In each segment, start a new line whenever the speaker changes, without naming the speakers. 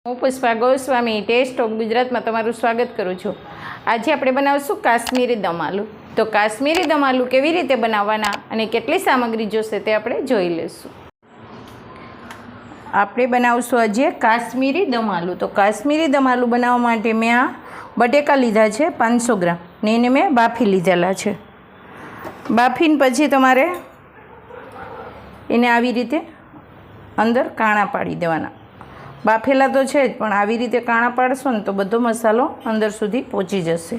હું Pushpa Goswami test of ગુજરાતમાં તમારું સ્વાગત કરું છું। આજે આપણે બનાવશું કાશ્મીરી દમ આલુ। તો કાશ્મીરી દમ આલુ કેવી રીતે બનાવવાના અને કેટલી સામગ્રી જોશે તે આપણે જોઈ લઈશું। આપણે બનાવશું આજે કાશ્મીરી દમ આલુ। તો કાશ્મીરી દમ આલુ બનાવવા માટે મેં આ બટેકા લીધા છે 500 ગ્રામ ને એને મેં બાફી લીધેલા છે। બાફીને પછી તમારે એને આવી રીતે અંદર કાણા પાડી દેવાના। બાફેલા તો છે જ, પણ આવી રીતે કાણા પાડશો ને તો બધો મસાલો અંદર સુધી પહોંચી જશે।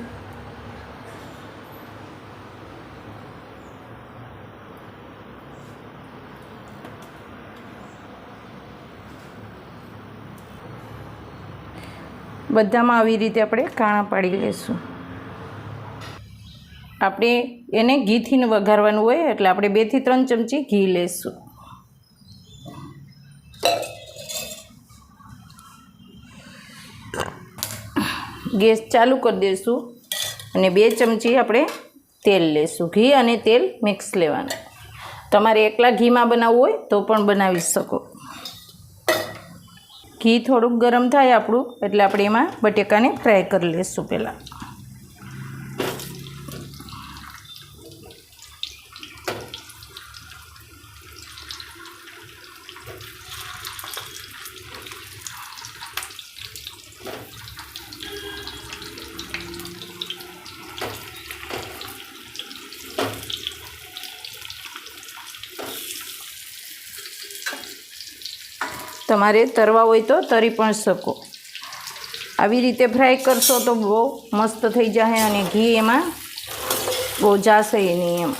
બધામાં આવી રીતે આપણે કાણા પાડી લઈશું। આપણે એને ઘીથી વઘારવાનું હોય એટલે આપણે 2 થી 3 ચમચી ઘી લઈશું। ગેસ ચાલુ કરી દઈશું અને 2 ચમચી આપણે તેલ લઈશું। ઘી અને તેલ મિક્સ લેવાનું। તમારે એકલા ઘીમાં બનાવવું હોય તો પણ બનાવી શકો। ઘી થોડુંક ગરમ થાય આપણું એટલે આપણે એમાં બટેકાને ફ્રાય કરી લઈશું પહેલાં। તમારે તરવા હોય તો તરી પણ શકો। આવી રીતે ફ્રાય કરશો તો બહુ મસ્ત થઈ જશે અને ઘી એમાં બહુ જાશે નહીં એમ।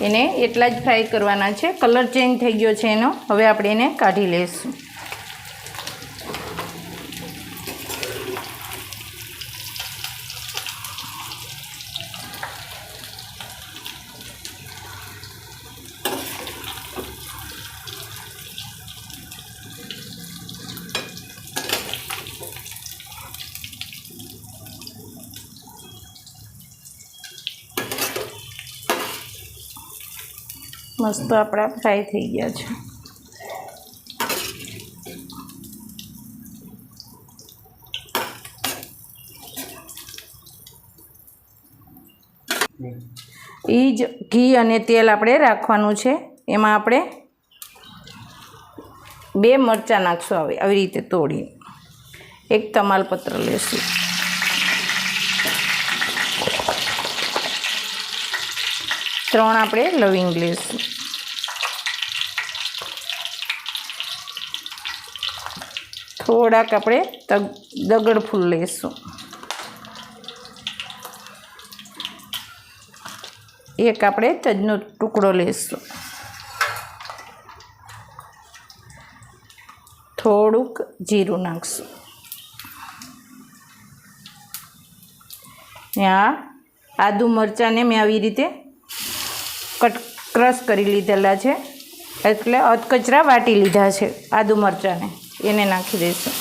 એને એટલા જ ફ્રાય કરવાના છે। કલર ચેન્જ થઈ ગયો છે એનો। હવે આપણે એને કાઢી લઈશું। મસ્ત આપણા ફ્રાય થઈ ગયા છે। એ જ ઘી અને તેલ આપણે રાખવાનું છે। એમાં આપણે 2 મરચાં નાખશું આવી રીતે તોડી। 1 તમાલપત્ર લેશું। 3 આપણે લવિંગ લેશું। થોડાક આપણે દગડ ફૂલ લઈશું। 1 આપણે તજનો ટુકડો લઈશું। થોડુંક જીરું નાખશું। ને આ આદુ મરચાંને મેં આવી રીતે ક્રશ કરી લીધેલા છે, એટલે અધકચરા વાટી લીધા છે આદુ મરચાંને, એને નાખી દઈશું।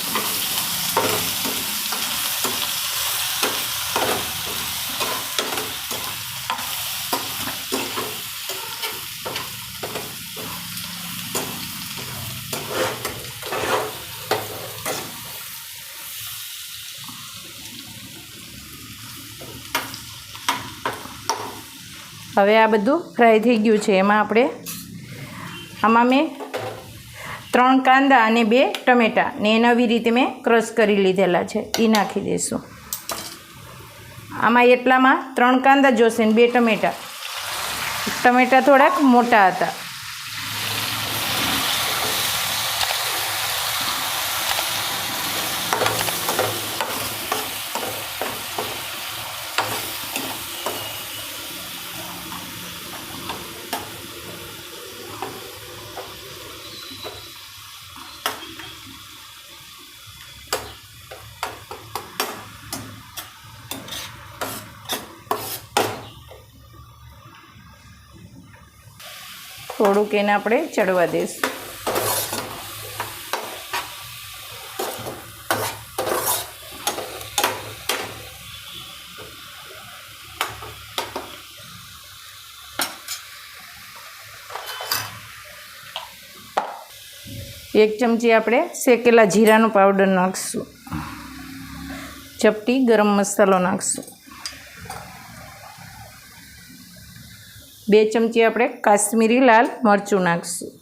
હવે આ બધું ફ્રાય થઈ ગયું છે। આમાં મેં 3 કાંદા અને 2 ટમેટાં ને એને આવી રીતે મેં ક્રશ કરી લીધેલા છે, એ નાખી દઈશું। આમાં એટલામાં 3 કાંદા જોશે ને 2 ટમેટાં। ટમેટાં થોડાક મોટા હતા। થોડુંક એને આપણે ચડવા દઈશું. એક ચમચી આપણે શેકેલા જીરાનો પાવડર નાખીશું. ચપટી ગરમ મસાલો નાખીશું. 2 ચમચી આપણે કાશ્મીરી લાલ મરચું નાખીશું.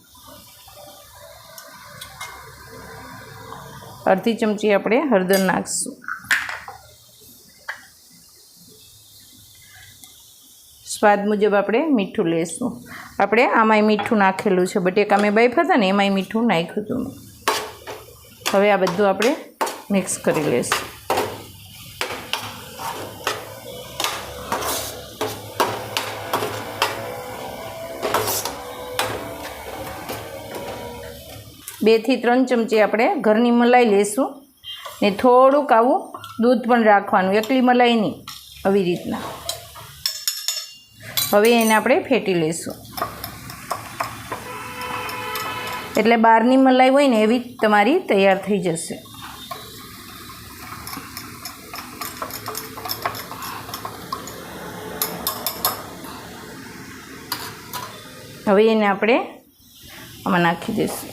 અડધી ચમચી આપણે હળદર નાખીશું. સ્વાદ મુજબ આપણે મીઠું લઈશું. આપણે આમાંય મીઠું નાખેલું છે, બટેકા મેં બાફ્યા હતા ને એમાંય મીઠું નાખ્યું હતું. હવે આ બધું આપણે મિક્સ કરી લઈશું. બે થી 3 ચમચી આપણે ઘરની મલાઈ લઈશું ને થોડુંક આવું દૂધ પણ રાખવાનું, એકલી મલાઈ નહીં, આવી રીતના. હવે એને આપણે ફેટી લઈશું. એટલે બહારની મલાઈ હોય ને એવી તમારી તૈયાર થઈ જશે. હવે એને આપણે આમાં નાખી દઈશું.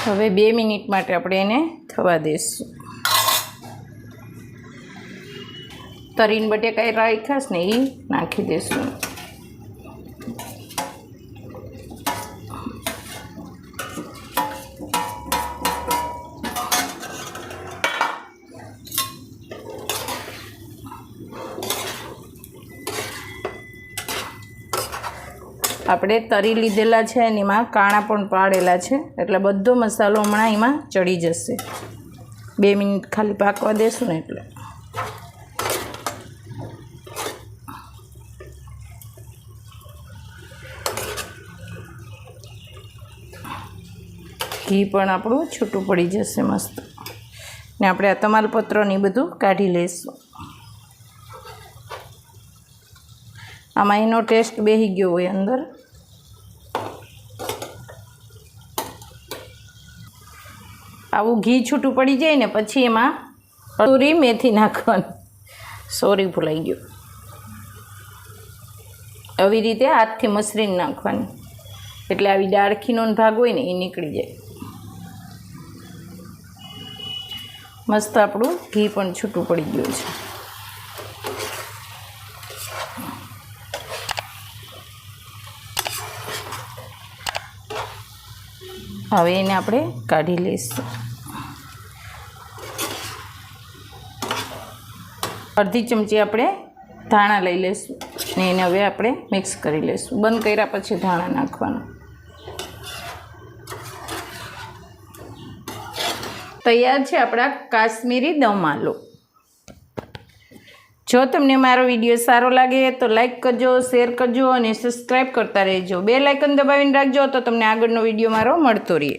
હવે 2 મિનિટ માટે આપણે એને થવા દઈશું. તરીને બટેકા રાખ્યા ને એ નાખી દઈશું. આપણે તરી લીધેલા છે અને એમાં કાણા પણ પાડેલા છે, એટલે બધો મસાલો હમણાં એમાં ચડી જશે. 2 મિનિટ ખાલી પાકવા દેશું ને એટલે. ઘી પણ આપણું છૂટું પડી જશે મસ્ત. ને આપણે આ તમાલપત્રને બધું કાઢી લઈશું. આમાં એનો ટેસ્ટ બેસી ગયો હોય અંદર. આવું ઘી છૂટું પડી જાય ને પછી એમાં કસૂરી મેથી નાખવાની. સોરી ભૂલાઈ ગયું. આવી રીતે હાથથી મસરીને નાખવાની, એટલે આવી ડાળખીનો ભાગ હોય ને એ નીકળી જાય. મસ્ત આપણું ઘી પણ છૂટું પડી ગયું છે. હવે એને આપણે કાઢી લઈશું. અડધી ચમચી આપણે ધાણા લઈ લઈશું ને એને હવે આપણે મિક્સ કરી લઈશું. બંધ કર્યા પછી ધાણા નાખવાનું. તૈયાર છે આપણા કાશ્મીરી દમ આલુ. જો તમને મારો વિડીયો સારો લાગે તો લાઈક કરજો, શેર કરજો અને સબસ્ક્રાઈબ કરતા રહેજો. બેલ આઇકન દબાવીને રાખજો તો તમને આગળનો વિડીયો મારો મળતો રહે.